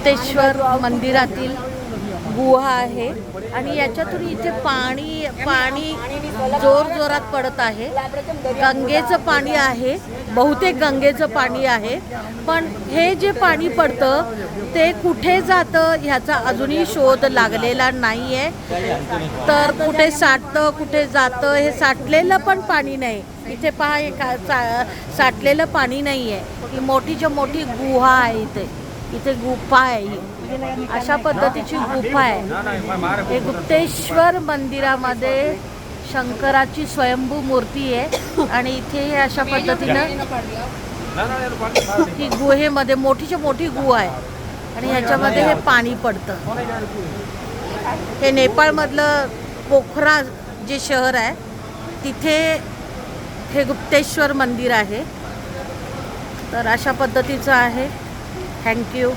गुप्तेश्वर मंदिरातील गुहा आहे आणि याच्यातून इथे पाणी जोरात पडत आहे. गंगेचं पाणी आहे, बहुतेक गंगेचं पाणी आहे. पण हे जे पाणी पडतं ते कुठे जातं ह्याचा अजूनही शोध लागलेला नाही आहे. तर कुठे साठतं कुठे जातं हे साठलेलं पण पाणी नाही. इथे पहा हे साठलेलं पाणी नाही आहे. ही मोठीच्या मोठी गुहा आहे. इथे गुफा आहे, अशा पद्धतीची गुफा आहे. हे गुप्तेश्वर मंदिरामध्ये शंकराची स्वयंभू मूर्ती आहे आणि इथे अशा पद्धतीनं ही गुहेमध्ये मोठीच्या मोठी गुहा आहे आणि ह्याच्यामध्ये हे पाणी पडतं. हे नेपाळमधलं पोखरा जे शहर आहे तिथे हे गुप्तेश्वर मंदिर आहे. तर अशा पद्धतीचं आहे. थँक्यू.